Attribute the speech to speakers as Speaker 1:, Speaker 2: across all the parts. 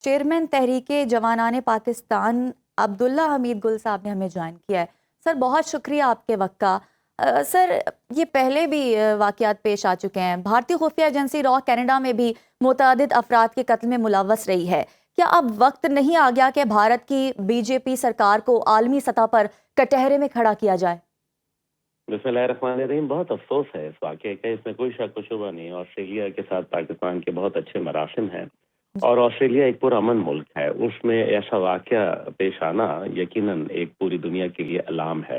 Speaker 1: Chairman تحریک جوانان پاکستان عبداللہ حمید گل صاحب نے ہمیں جوائن کیا ہے۔ سر بہت شکریہ آپ کے وقت کا۔ سر یہ پہلے بھی واقعات پیش آ چکے ہیں، بھارتی خفیہ ایجنسی را کینیڈا میں بھی متعدد افراد کے قتل میں ملوث رہی ہے۔ کیا اب وقت نہیں آ گیا کہ بھارت کی بی جے پی سرکار کو عالمی سطح پر کٹہرے میں کھڑا کیا جائے؟
Speaker 2: بسم اللہ الرحمن الرحیم۔ بہت افسوس ہے اس واقعے کا، اس میں کوئی شک و شبہ نہیں۔ آسٹریلیا کے ساتھ پاکستان کے بہت اچھے مراسم ہیں اور آسٹریلیا ایک پرامن ملک ہے، اس میں ایسا واقعہ پیش آنا یقیناً ایک پوری دنیا کے لیے الارم ہے۔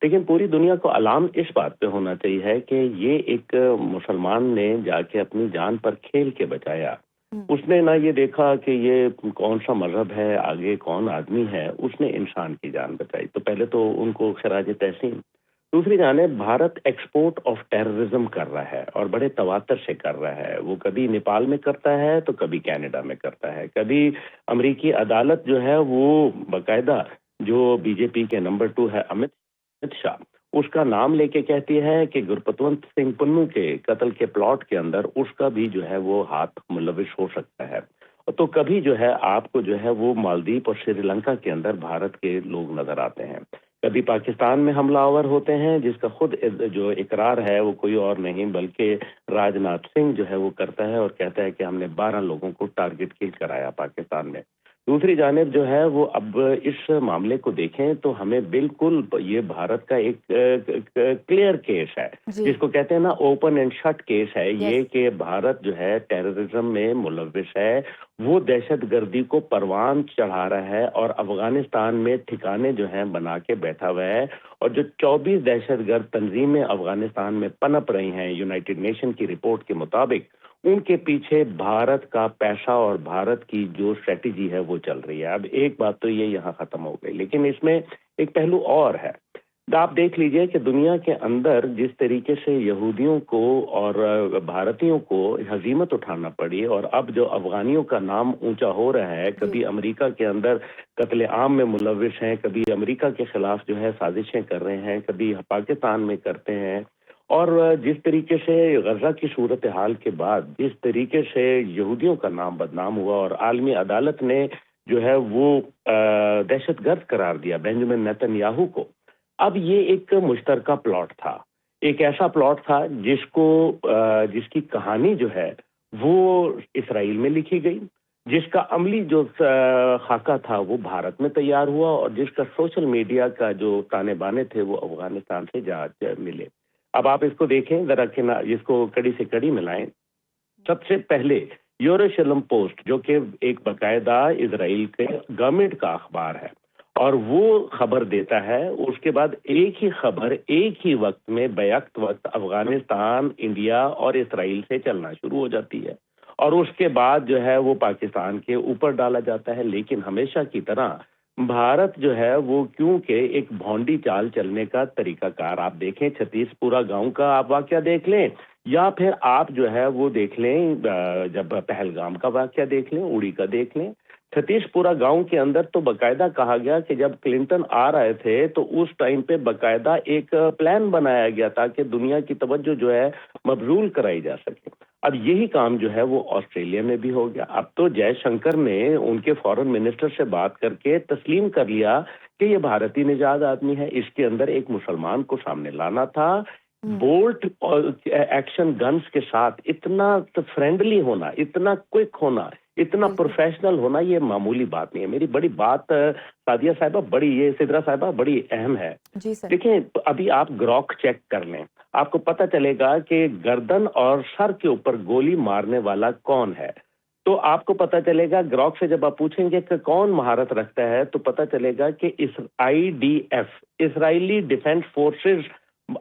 Speaker 2: لیکن پوری دنیا کو الارم اس بات پہ ہونا چاہیے کہ یہ ایک مسلمان نے جا کے اپنی جان پر کھیل کے بچایا۔ اس نے نہ یہ دیکھا کہ یہ کون سا مذہب ہے، آگے کون آدمی ہے، اس نے انسان کی جان بچائی، تو پہلے تو ان کو خراج تحسین۔ دوسری جانب بھارت ایکسپورٹ آف ٹیررزم کر رہا ہے اور بڑے تواتر سے کر رہا ہے۔ وہ کبھی نیپال میں کرتا ہے تو کبھی کینیڈا میں کرتا ہے، کبھی امریکی عدالت جو ہے وہ باقاعدہ جو بی جے پی کے نمبر 2 ہے امت شاہ، اس کا نام لے کے کہتی ہے کہ گرپتونت سنگھ پنو کے قتل کے پلاٹ کے اندر اس کا بھی جو ہے وہ ہاتھ ملوث ہو سکتا ہے۔ تو کبھی جو ہے آپ کو جو ہے وہ مالدیپ اور سری لنکا کے اندر بھارت کے لوگ نظر آتے ہیں، کبھی پاکستان میں حملہ آور ہوتے ہیں جس کا خود جو اقرار ہے وہ کوئی اور نہیں بلکہ راج ناتھ سنگھ جو ہے وہ کرتا ہے اور کہتا ہے کہ ہم نے 12 لوگوں کو ٹارگٹ کل کرایا پاکستان میں۔ دوسری جانب جو ہے وہ اب اس معاملے کو دیکھیں تو ہمیں بالکل یہ بھارت کا ایک کلیئر کیس ہے جس کو کہتے ہیں نا اوپن اینڈ شٹ کیس ہے یہ کہ بھارت جو ہے ٹیررزم میں ملوث ہے، وہ دہشت گردی کو پروان چڑھا رہا ہے اور افغانستان میں ٹھکانے جو ہیں بنا کے بیٹھا ہوا ہے، اور جو 24 دہشت گرد تنظیمیں افغانستان میں پنپ رہی ہیں یونائٹڈ نیشن کی رپورٹ کے مطابق، ان کے پیچھے بھارت کا پیسہ اور بھارت کی جو اسٹریٹجی ہے وہ چل رہی ہے۔ اب ایک بات تو یہ یہاں ختم ہو گئی، لیکن اس میں ایک پہلو اور ہے۔ آپ دیکھ لیجئے کہ دنیا کے اندر جس طریقے سے یہودیوں کو اور بھارتیوں کو ہزیمت اٹھانا پڑی اور اب جو افغانیوں کا نام اونچا ہو رہا ہے، کبھی امریکہ کے اندر قتل عام میں ملوث ہیں، کبھی امریکہ کے خلاف جو ہے سازشیں کر رہے ہیں، کبھی پاکستان میں کرتے ہیں، اور جس طریقے سے غزہ کی صورتحال کے بعد جس طریقے سے یہودیوں کا نام بدنام ہوا اور عالمی عدالت نے جو ہے وہ دہشت گرد قرار دیا بنجامن نیتن یاہو کو، اب یہ ایک مشترکہ پلاٹ تھا، ایک ایسا پلاٹ تھا جس کی کہانی جو ہے وہ اسرائیل میں لکھی گئی، جس کا عملی جو خاکہ تھا وہ بھارت میں تیار ہوا، اور جس کا سوشل میڈیا کا جو تانے بانے تھے وہ افغانستان سے جا ملے۔ اب آپ اس کو دیکھیں ذرا کہ اس کو کڑی سے کڑی ملائیں۔ سب سے پہلے یروشلم پوسٹ جو کہ ایک باقاعدہ اسرائیل کے گورنمنٹ کا اخبار ہے اور وہ خبر دیتا ہے، اس کے بعد ایک ہی خبر ایک ہی وقت میں بیک وقت افغانستان، انڈیا اور اسرائیل سے چلنا شروع ہو جاتی ہے، اور اس کے بعد جو ہے وہ پاکستان کے اوپر ڈالا جاتا ہے۔ لیکن ہمیشہ کی طرح بھارت جو ہے وہ کیونکہ ایک بھونڈی چال چلنے کا طریقہ کار، آپ دیکھیں چھتیس پورہ گاؤں کا آپ واقعہ دیکھ لیں یا پھر آپ جو ہے وہ دیکھ لیں جب پہلگام کا واقعہ دیکھ لیں، اڑی کا دیکھ لیں، چھتیس پورہ گاؤں کے اندر تو باقاعدہ کہا گیا کہ جب کلنٹن آ رہے تھے تو اس ٹائم پہ باقاعدہ ایک پلان بنایا گیا تاکہ دنیا کی توجہ جو ہے مبذول کرائی جا سکے۔ اب یہی کام جو ہے وہ آسٹریلیا میں بھی ہو گیا۔ اب تو جے شنکر نے ان کے فورن منسٹر سے بات کر کے تسلیم کر لیا کہ یہ بھارتی نژاد آدمی ہے، اس کے اندر ایک مسلمان کو سامنے لانا تھا۔ بولٹ ایکشن گنز کے ساتھ اتنا فرینڈلی ہونا، اتنا کوئک ہونا، اتنا پروفیشنل ہونا، یہ معمولی بات نہیں ہے۔ میری بڑی بات سعدیہ صاحبہ یہ سدرا صاحبہ بڑی اہم ہے۔ دیکھیں ابھی آپ گروک چیک کر لیں، آپ کو پتہ چلے گا کہ گردن اور سر کے اوپر گولی مارنے والا کون ہے، تو آپ کو پتہ چلے گا گروک سے جب آپ پوچھیں گے کہ کون مہارت رکھتا ہے تو پتہ چلے گا کہ IDF اسرائیلی ڈیفنس فورسز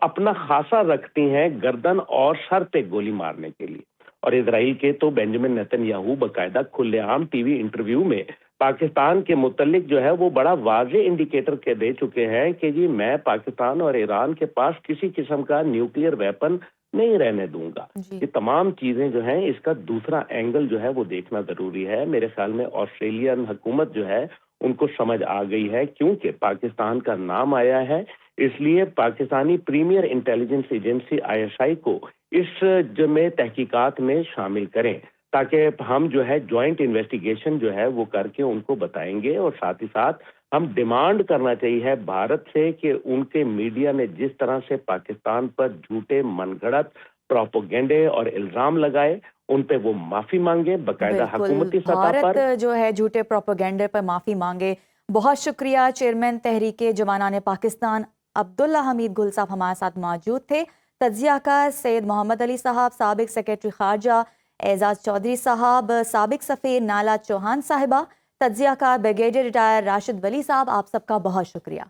Speaker 2: اپنا خاصا رکھتی ہیں گردن اور سر پہ گولی مارنے کے لیے، اور اسرائیل کے تو بنجامن نیتن یاہو باقاعدہ کھلے عام ٹی وی انٹرویو میں پاکستان کے متعلق جو ہے وہ بڑا واضح انڈیکیٹر کے دے چکے ہیں کہ جی میں پاکستان اور ایران کے پاس کسی قسم کا نیوکلیئر ویپن نہیں رہنے دوں گا۔ یہ تمام چیزیں جو ہیں اس کا دوسرا اینگل جو ہے وہ دیکھنا ضروری ہے۔ میرے خیال میں آسٹریلین حکومت جو ہے ان کو سمجھ آ گئی ہے، کیونکہ پاکستان کا نام آیا ہے، اس لیے Pakistani premier intelligence agency ISI کو اس میں تحقیقات میں شامل کریں تاکہ ہم جو ہے جوائنٹ انویسٹیگیشن جو ہے وہ کر کے ان کو بتائیں گے، اور ساتھ ہی ساتھ ہم ڈیمانڈ کرنا چاہیے بھارت سے کہ ان کے میڈیا نے جس طرح سے پاکستان پر جھوٹے من گھڑت پروپیگنڈے اور الزام لگائے ان پہ وہ معافی مانگے باقاعدہ
Speaker 1: بالکل،
Speaker 2: حکومتی سطح
Speaker 1: بھارت
Speaker 2: پر۔
Speaker 1: جو ہے جھوٹے پروپیگنڈے پر معافی مانگے۔ بہت شکریہ چیئرمین تحریک جوانان پاکستان عبداللہ حمید گل صاحب ہمارے ساتھ موجود تھے۔ تجزیہ کار سید محمد علی صاحب، سابق سیکرٹری خارجہ اعزاز چودھری صاحب، سابق سفیر نالا چوہان صاحبہ، تجزیہ کار بریگیڈیئر ریٹائر راشد ولی صاحب، آپ سب کا بہت شکریہ۔